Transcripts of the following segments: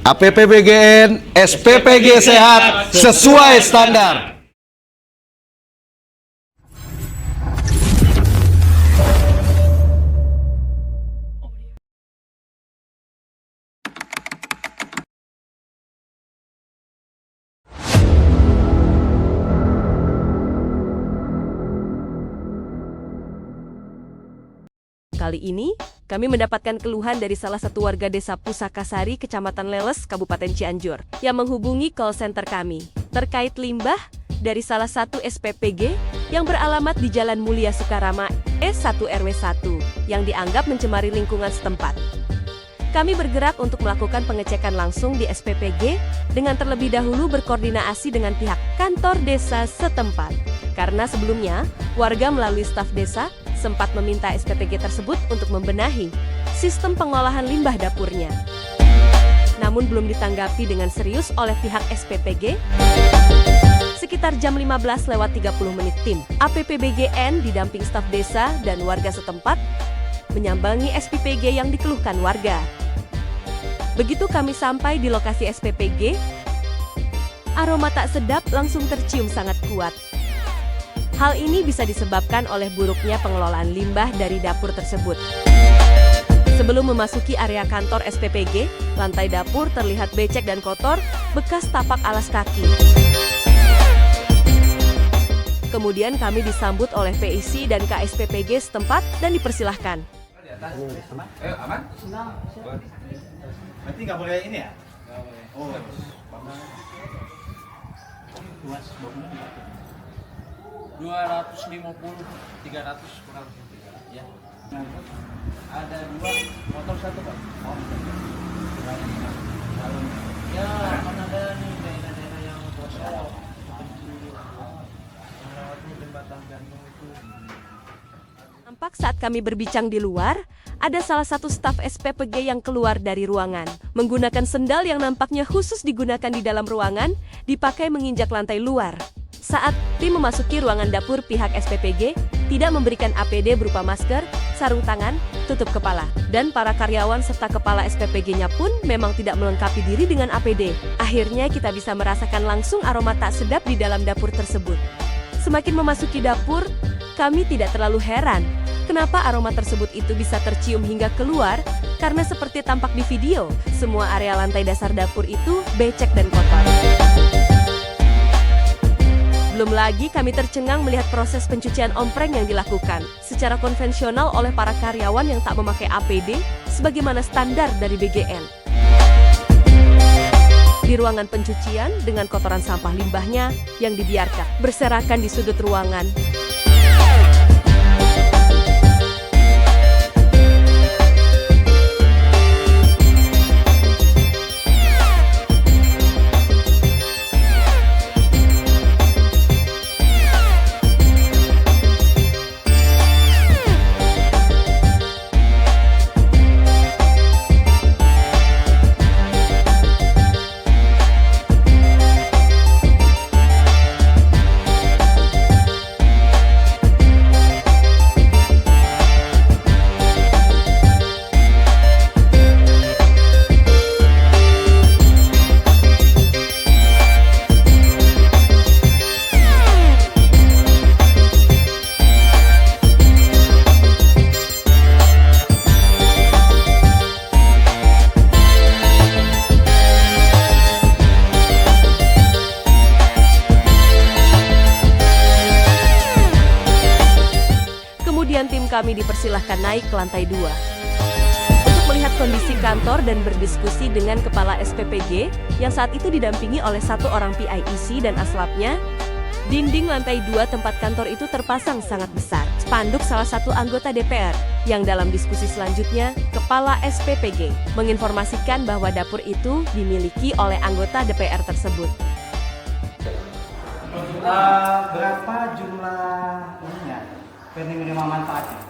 APPBGN SPPG sehat sesuai standar. Kali ini, kami mendapatkan keluhan dari salah satu warga desa Pusakasari, Kecamatan Leles, Kabupaten Cianjur, yang menghubungi call center kami, terkait limbah dari salah satu SPPG yang beralamat di Jalan Mulia Sukarama, S1 RW 1, yang dianggap mencemari lingkungan setempat. Kami bergerak untuk melakukan pengecekan langsung di SPPG, dengan terlebih dahulu berkoordinasi dengan pihak kantor desa setempat. Karena sebelumnya, warga melalui staf desa, sempat meminta SPPG tersebut untuk membenahi sistem pengolahan limbah dapurnya. Namun belum ditanggapi dengan serius oleh pihak SPPG. Sekitar jam 15:30 tim APPBGN didamping staf desa dan warga setempat menyambangi SPPG yang dikeluhkan warga. Begitu kami sampai di lokasi SPPG, aroma tak sedap langsung tercium sangat kuat. Hal ini bisa disebabkan oleh buruknya pengelolaan limbah dari dapur tersebut. Sebelum memasuki area kantor SPPG, lantai dapur terlihat becek dan kotor, bekas tapak alas kaki. Kemudian kami disambut oleh PIC dan KSPPG setempat dan dipersilahkan. Aman? Berarti nggak boleh ini ya? Oh, 250, 300 kurang ya. Ada 2 motor 1 Pak. Ya, kan ada nih daerah-daerah yang kosong, yang rawatnya jembatan gantung itu. Nampak saat kami berbincang di luar, ada salah satu staf SPPG yang keluar dari ruangan. Menggunakan sendal yang nampaknya khusus digunakan di dalam ruangan, dipakai menginjak lantai luar. Saat tim memasuki ruangan dapur, pihak SPPG tidak memberikan APD berupa masker, sarung tangan, tutup kepala. Dan para karyawan serta kepala SPPG-nya pun memang tidak melengkapi diri dengan APD. Akhirnya kita bisa merasakan langsung aroma tak sedap di dalam dapur tersebut. Semakin memasuki dapur, kami tidak terlalu heran kenapa aroma tersebut itu bisa tercium hingga keluar, karena seperti tampak di video, semua area lantai dasar dapur itu becek dan kotor. Belum lagi kami tercengang melihat proses pencucian ompreng yang dilakukan secara konvensional oleh para karyawan yang tak memakai APD sebagaimana standar dari BGN. Di ruangan pencucian dengan kotoran sampah limbahnya yang dibiarkan berserakan di sudut ruangan. Kemudian tim kami dipersilahkan naik ke lantai 2 untuk melihat kondisi kantor dan berdiskusi dengan kepala SPPG yang saat itu didampingi oleh satu orang PIEC dan aslapnya. Dinding lantai 2 tempat kantor itu terpasang sangat besar spanduk salah satu anggota DPR yang dalam diskusi selanjutnya, kepala SPPG menginformasikan bahwa dapur itu dimiliki oleh anggota DPR tersebut. berapa jumlah ininya? Penerima manfaatnya?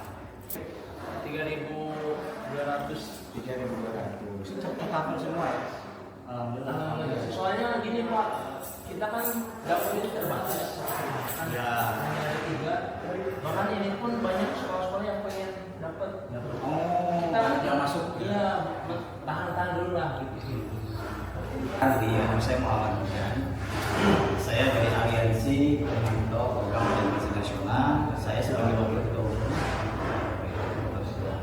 3.200. 3.200. Cepat cover semua ya? Alhamdulillah. Soalnya gini Pak, kita kan dapur itu terbatas. Kan Ya. hanya ada 3. Bahkan ini pun banyak sekolah-sekolah yang pengen dapat. Oh, Kita yang masuk. Iya, tahan-tahan dulu lah gitu sih. Saya Muhammad Hujan. Saya dari Aliansi Pemantau Program Organisasi Nasional. Saya sebagai wakil ketua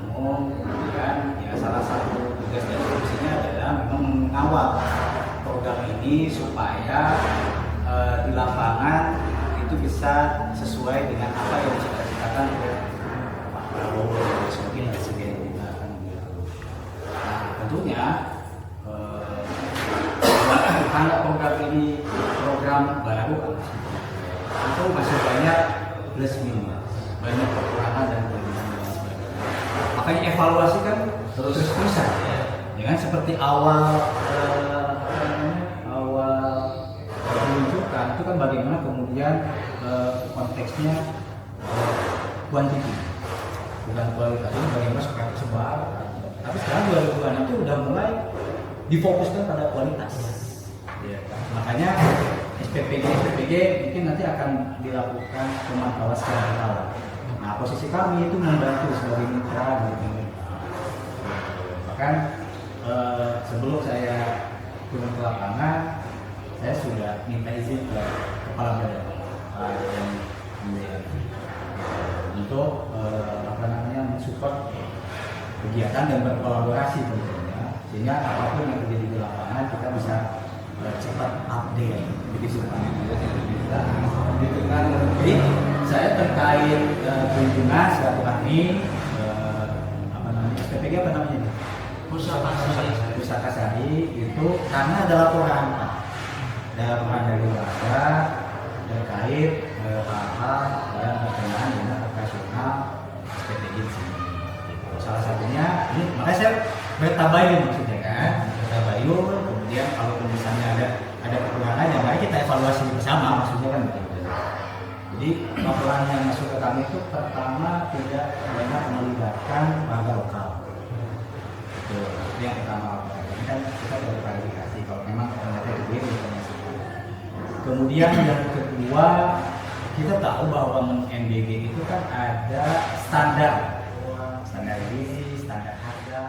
umum. Kemudian ya salah satu tugas dan fungsinya adalah memang mengawal program ini supaya di lapangan itu bisa sesuai dengan apa yang dicita-citakan oleh Pak Prabowo sebagai presiden kita kan gitu. Nah, tentunya karena program ini program baru itu masih banyak plus minus, banyak kekurangan dan kelebihan dan sebagainya. Makanya evaluasi kan terus-terusan dengan seperti awal penunjukan itu kan bagaimana kemudian konteksnya kuantiti bukan kualitas, ini bagaimana supaya tersebar. Tapi sekarang 2026 itu udah mulai difokuskan pada kualitas. Ya, kan? Makanya SPPG mungkin nanti akan dilakukan pemantauan secara berkala. Nah, posisi kami itu membantu sebagai mitra gitu. Bahkan sebelum saya turun ke lapangan, saya sudah minta izin ke kepala badan untuk mensupport kegiatan dan berkolaborasi tentunya, sehingga apapun yang terjadi di lapangan kita bisa cepat update. Jadi saya terkait kunjungan silaturahmi SPPG apa namanya? Pusaka Sari itu karena ada laporan dari warga terkait hal-hal yang berkenaan dengan operasional SPPG di sini. Salah satunya ini, makanya saya bertabayun maksudnya kan, bertabayun. Kemudian kalau misalnya ada kekurangan ya mari kita evaluasi bersama, maksudnya kan begitu. Jadi laporan yang masuk ke kami itu pertama tidak banyak melibatkan warga lokal. Itu yang pertama. Ini kan kita sudah klarifikasi kalau memang ternyata itu informasikan. Kemudian yang kedua, kita tahu bahwa MBG itu kan ada standar gizi, standar harga.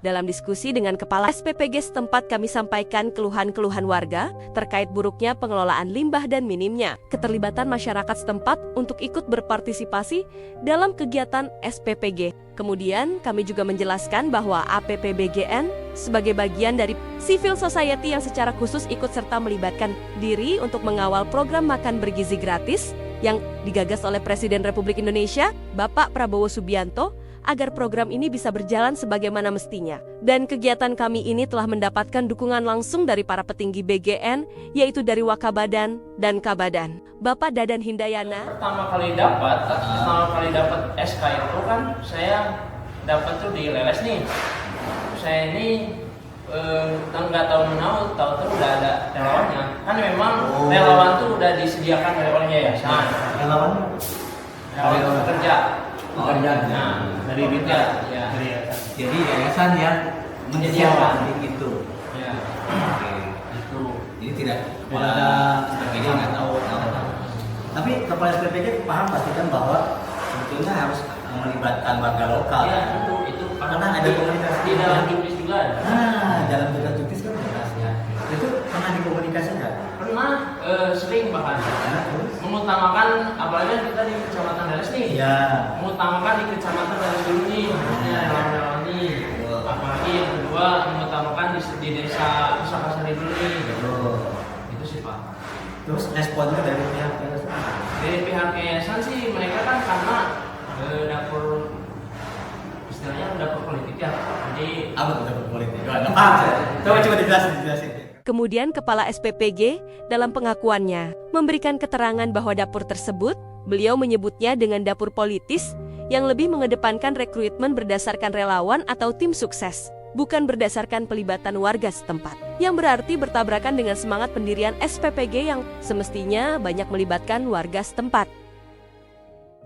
Dalam diskusi dengan Kepala SPPG setempat kami sampaikan keluhan-keluhan warga terkait buruknya pengelolaan limbah dan minimnya keterlibatan masyarakat setempat untuk ikut berpartisipasi dalam kegiatan SPPG. Kemudian kami juga menjelaskan bahwa APPBGN sebagai bagian dari civil society yang secara khusus ikut serta melibatkan diri untuk mengawal program makan bergizi gratis yang digagas oleh Presiden Republik Indonesia, Bapak Prabowo Subianto, agar program ini bisa berjalan sebagaimana mestinya. Dan kegiatan kami ini telah mendapatkan dukungan langsung dari para petinggi BGN, yaitu dari Wakabadan dan Kabadan. Bapak Dadan Hindayana. Pertama kali dapat SK itu kan saya dapat tuh di Leles nih. Saya ini nggak tahu tahu udah ada relawannya. Kan memang relawan tuh udah disediakan oleh yayasan. Relawan kerja. Nah, dari BTA, ya. Jadi yayasan yang menyediakan itu. Ya. Oke, itu. Jadi tidak ada SPPG nggak tahu. Tapi kepala SPPG paham pastikan bahwa sebetulnya harus melibatkan warga lokal. Ya, itu karena ada komunikasi di dalam juknis juga ada. Nah, dalam juknis kan jelas ya. Itu pernah dikomunikasikan? Pernah, sering bahkan. Mengutamakan, apalagi kita di Kecamatan Leles nih. Iya. Mengutamakan di Kecamatan Leles dulu nih, relawan nih. Apalagi yang kedua, mengutamakan di desa Pusaka Sari dulu nih. Itu sih Pak. Terus responnya dari pihak yayasan? Dari pihak yayasan sih mereka kan karena dapur istilahnya dapur politik ya. Jadi apa tuh dapur politik? Coba dijelasin. Kemudian Kepala SPPG dalam pengakuannya memberikan keterangan bahwa dapur tersebut, beliau menyebutnya dengan dapur politis yang lebih mengedepankan rekrutmen berdasarkan relawan atau tim sukses, bukan berdasarkan pelibatan warga setempat, yang berarti bertabrakan dengan semangat pendirian SPPG yang semestinya banyak melibatkan warga setempat.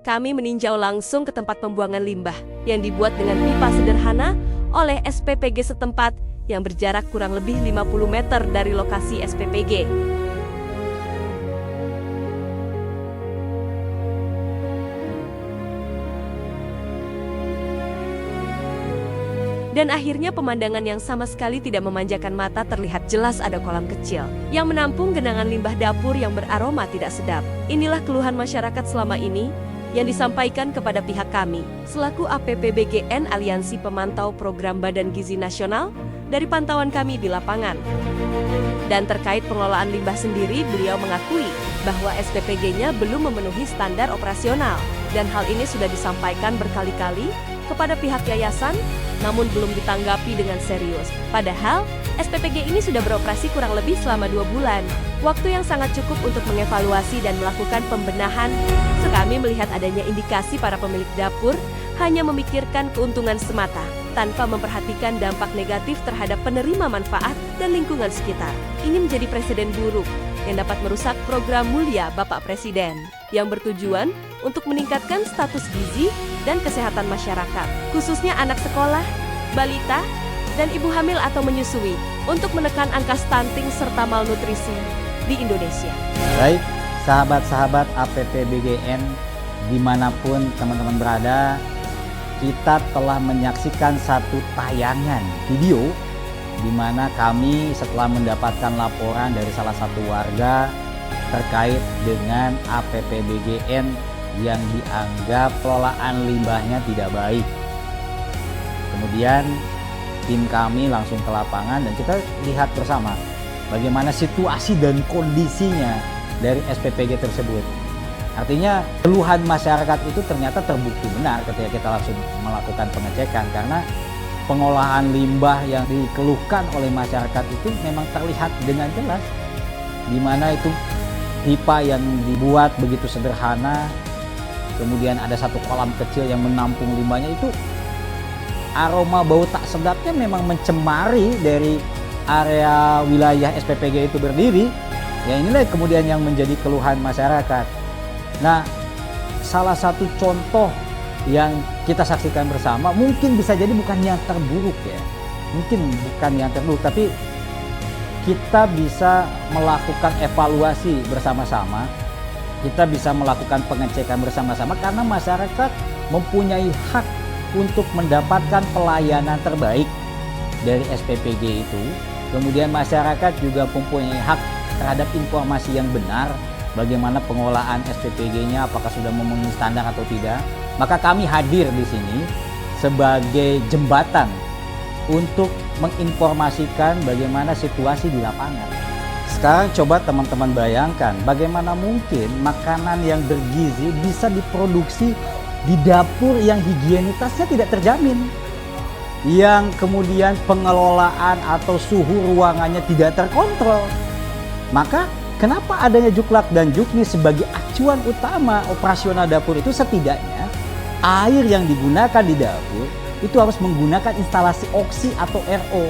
Kami meninjau langsung ke tempat pembuangan limbah yang dibuat dengan pipa sederhana oleh SPPG setempat yang berjarak kurang lebih 50 meter dari lokasi SPPG. Dan akhirnya pemandangan yang sama sekali tidak memanjakan mata terlihat jelas ada kolam kecil yang menampung genangan limbah dapur yang beraroma tidak sedap. Inilah keluhan masyarakat selama ini yang disampaikan kepada pihak kami selaku APPBGN Aliansi Pemantau Program Badan Gizi Nasional dari pantauan kami di lapangan. Dan terkait pengelolaan limbah sendiri, beliau mengakui bahwa SPPG-nya belum memenuhi standar operasional dan hal ini sudah disampaikan berkali-kali kepada pihak yayasan, namun belum ditanggapi dengan serius. Padahal, SPPG ini sudah beroperasi kurang lebih selama 2 bulan. Waktu yang sangat cukup untuk mengevaluasi dan melakukan pembenahan. Kami melihat adanya indikasi para pemilik dapur hanya memikirkan keuntungan semata, tanpa memperhatikan dampak negatif terhadap penerima manfaat dan lingkungan sekitar. Ini menjadi presiden buruk yang dapat merusak program mulia Bapak Presiden, yang bertujuan untuk meningkatkan status gizi dan kesehatan masyarakat, khususnya anak sekolah, balita, dan ibu hamil atau menyusui, untuk menekan angka stunting serta malnutrisi di Indonesia. Baik, sahabat-sahabat APPBGN dimanapun teman-teman berada, kita telah menyaksikan satu tayangan video di mana kami setelah mendapatkan laporan dari salah satu warga terkait dengan APPBGN yang dianggap pengelolaan limbahnya tidak baik. Kemudian tim kami langsung ke lapangan dan kita lihat bersama bagaimana situasi dan kondisinya dari SPPG tersebut. Artinya keluhan masyarakat itu ternyata terbukti benar ketika kita langsung melakukan pengecekan, karena pengolahan limbah yang dikeluhkan oleh masyarakat itu memang terlihat dengan jelas, di mana itu pipa yang dibuat begitu sederhana, kemudian ada satu kolam kecil yang menampung limbahnya, itu aroma bau tak sedapnya memang mencemari dari area wilayah SPPG itu berdiri. Ya, inilah kemudian yang menjadi keluhan masyarakat. Nah, salah satu contoh yang kita saksikan bersama, mungkin bisa jadi bukan yang terburuk ya, mungkin bukan yang terburuk, tapi kita bisa melakukan evaluasi bersama-sama, kita bisa melakukan pengecekan bersama-sama, karena masyarakat mempunyai hak untuk mendapatkan pelayanan terbaik dari SPPG itu. Kemudian masyarakat juga mempunyai hak terhadap informasi yang benar, bagaimana pengolahan SPPG-nya, apakah sudah memenuhi standar atau tidak. Maka kami hadir di sini sebagai jembatan untuk menginformasikan bagaimana situasi di lapangan. Sekarang coba teman-teman bayangkan bagaimana mungkin makanan yang bergizi bisa diproduksi di dapur yang higienitasnya tidak terjamin, yang kemudian pengelolaan atau suhu ruangannya tidak terkontrol. Maka kenapa adanya Juklak dan Juknis sebagai acuan utama operasional dapur itu? Setidaknya air yang digunakan di dapur itu harus menggunakan instalasi oksi atau RO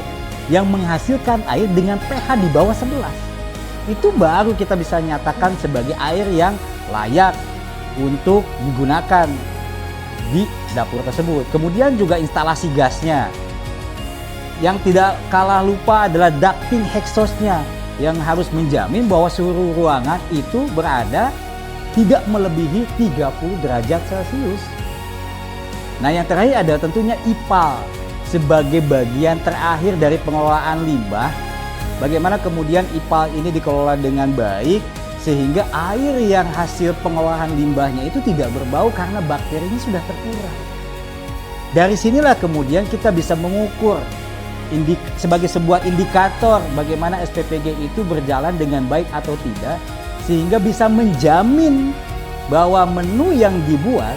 yang menghasilkan air dengan pH di bawah 11. Itu baru kita bisa nyatakan sebagai air yang layak untuk digunakan di dapur tersebut. Kemudian juga instalasi gasnya. Yang tidak kalah lupa adalah ducting exhaustnya yang harus menjamin bahwa suhu ruangan itu berada tidak melebihi 30 derajat Celcius. Nah, yang terakhir adalah tentunya IPAL sebagai bagian terakhir dari pengelolaan limbah. Bagaimana kemudian IPAL ini dikelola dengan baik sehingga air yang hasil pengolahan limbahnya itu tidak berbau karena bakterinya sudah terkurang. Dari sinilah kemudian kita bisa mengukur sebagai sebuah indikator bagaimana SPPG itu berjalan dengan baik atau tidak, sehingga bisa menjamin bahwa menu yang dibuat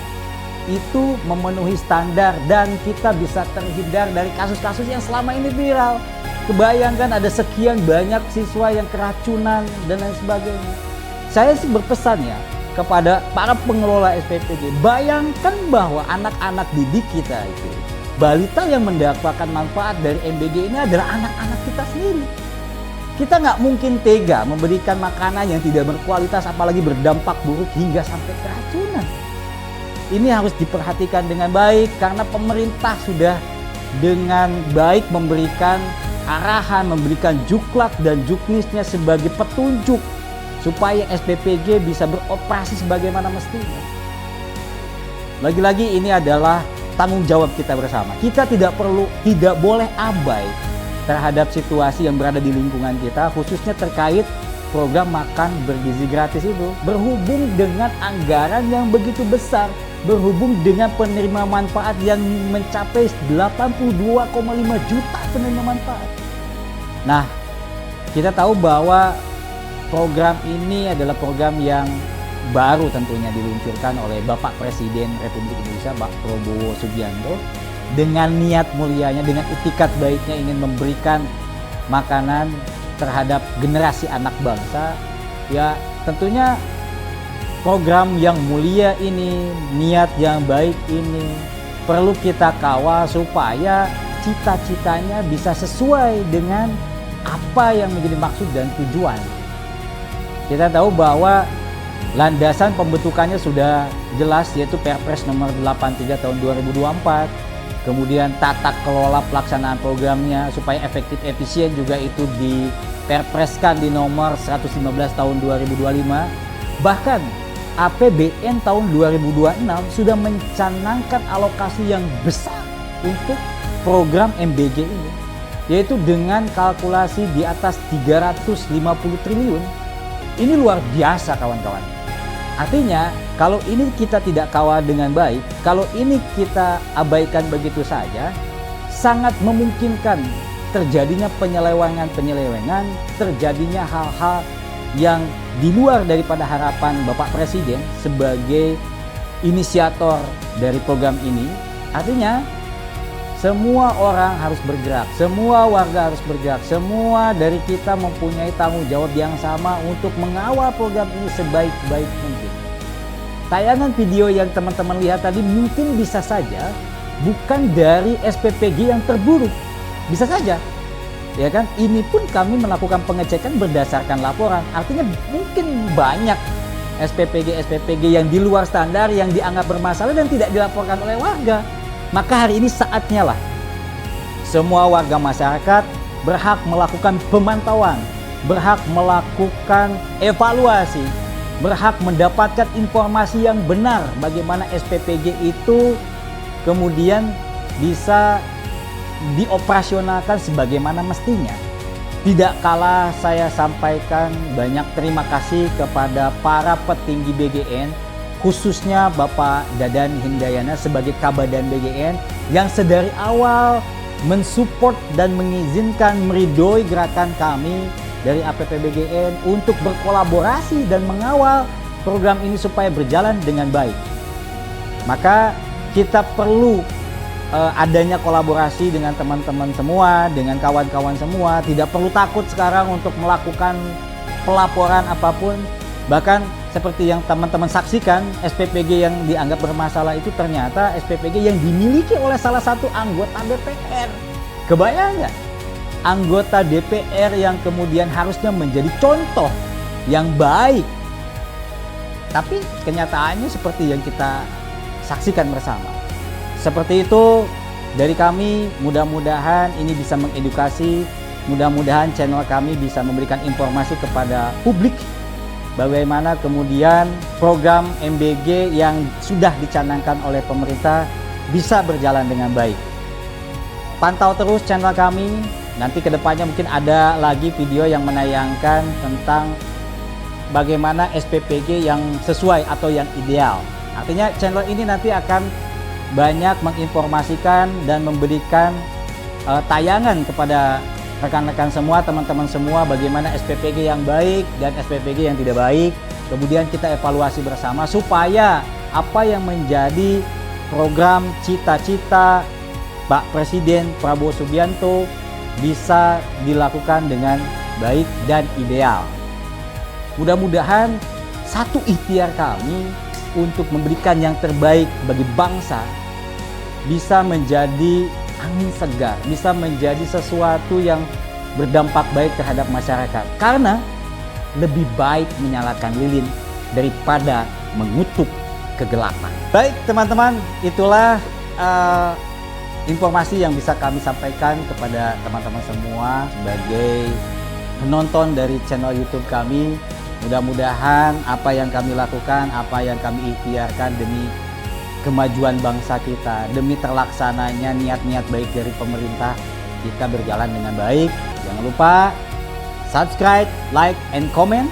itu memenuhi standar dan kita bisa terhindar dari kasus-kasus yang selama ini viral. Kebayangkan ada sekian banyak siswa yang keracunan dan lain sebagainya. Saya sih berpesan ya kepada para pengelola SPPG, bayangkan bahwa anak-anak didik kita itu, balita yang mendapatkan manfaat dari MBG ini adalah anak-anak kita sendiri. Kita nggak mungkin tega memberikan makanan yang tidak berkualitas, apalagi berdampak buruk hingga sampai keracunan. Ini harus diperhatikan dengan baik karena pemerintah sudah dengan baik memberikan arahan, memberikan Juklak dan Juknisnya sebagai petunjuk supaya SPPG bisa beroperasi sebagaimana mestinya. Lagi-lagi ini adalah tanggung jawab kita bersama. Kita tidak boleh abai terhadap situasi yang berada di lingkungan kita, khususnya terkait program makan bergizi gratis itu. Berhubung dengan anggaran yang begitu besar, berhubung dengan penerima manfaat yang mencapai 82,5 juta penerima manfaat. Nah, kita tahu bahwa program ini adalah program yang baru tentunya diluncurkan oleh Bapak Presiden Republik Indonesia, Pak Prabowo Subianto, dengan niat mulianya, dengan itikat baiknya ingin memberikan makanan terhadap generasi anak bangsa. Ya, tentunya program yang mulia ini, niat yang baik ini perlu kita kawal supaya cita-citanya bisa sesuai dengan apa yang menjadi maksud dan tujuan. Kita tahu bahwa landasan pembentukannya sudah jelas, yaitu Perpres nomor 83 tahun 2024. Kemudian tata kelola pelaksanaan programnya supaya efektif efisien juga itu diperpreskan di nomor 115 tahun 2025. Bahkan APBN tahun 2026 sudah mencanangkan alokasi yang besar untuk program MBG ini, yaitu dengan kalkulasi di atas 350 triliun. Ini luar biasa kawan-kawan. Artinya kalau ini kita tidak kawal dengan baik, kalau ini kita abaikan begitu saja, sangat memungkinkan terjadinya penyelewengan, terjadinya hal-hal yang di luar daripada harapan Bapak Presiden sebagai inisiator dari program ini. Artinya semua orang harus bergerak, semua warga harus bergerak, semua dari kita mempunyai tanggung jawab yang sama untuk mengawal program ini sebaik-baik mungkin. Tayangan video yang teman-teman lihat tadi mungkin bisa saja bukan dari SPPG yang terburuk, bisa saja, ya kan? Ini pun kami melakukan pengecekan berdasarkan laporan. Artinya mungkin banyak SPPG yang di luar standar, yang dianggap bermasalah dan tidak dilaporkan oleh warga. Maka hari ini saatnya lah semua warga masyarakat berhak melakukan pemantauan, berhak melakukan evaluasi, berhak mendapatkan informasi yang benar bagaimana SPPG itu kemudian bisa dioperasionalkan sebagaimana mestinya. Tidak kalah saya sampaikan banyak terima kasih kepada para petinggi BGN, khususnya Bapak Dadan Hindayana sebagai Kabadan BGN yang sedari awal mensupport dan mengizinkan meridoi gerakan kami dari APP BGN untuk berkolaborasi dan mengawal program ini supaya berjalan dengan baik. Maka kita perlu adanya kolaborasi dengan teman-teman semua, dengan kawan-kawan semua. Tidak perlu takut sekarang untuk melakukan pelaporan apapun. Bahkan seperti yang teman-teman saksikan, SPPG yang dianggap bermasalah itu ternyata SPPG yang dimiliki oleh salah satu anggota DPR. Kebayang nggak? Anggota DPR yang kemudian harusnya menjadi contoh yang baik. Tapi kenyataannya seperti yang kita saksikan bersama. Seperti itu dari kami, mudah-mudahan ini bisa mengedukasi, mudah-mudahan channel kami bisa memberikan informasi kepada publik bagaimana kemudian program MBG yang sudah dicanangkan oleh pemerintah bisa berjalan dengan baik. Pantau terus channel kami, nanti kedepannya mungkin ada lagi video yang menayangkan tentang bagaimana SPPG yang sesuai atau yang ideal. Artinya channel ini nanti akan banyak menginformasikan dan memberikan tayangan kepada rekan-rekan semua, teman-teman semua bagaimana SPPG yang baik dan SPPG yang tidak baik. Kemudian kita evaluasi bersama supaya apa yang menjadi program cita-cita Pak Presiden Prabowo Subianto bisa dilakukan dengan baik dan ideal. Mudah-mudahan satu ikhtiar kami untuk memberikan yang terbaik bagi bangsa bisa menjadi angin segar, bisa menjadi sesuatu yang berdampak baik terhadap masyarakat. Karena lebih baik menyalakan lilin daripada mengutuk kegelapan. Baik teman-teman, itulah informasi yang bisa kami sampaikan kepada teman-teman semua sebagai penonton dari channel YouTube kami. Mudah-mudahan apa yang kami lakukan, apa yang kami ikhtiarkan demi kemajuan bangsa kita, demi terlaksananya niat-niat baik dari pemerintah, kita berjalan dengan baik. Jangan lupa subscribe, like, and comment.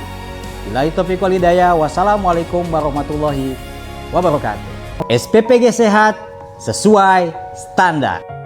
Billahi taufiq wal hidayah. Wassalamualaikum warahmatullahi wabarakatuh. SPPG Sehat sesuai standar.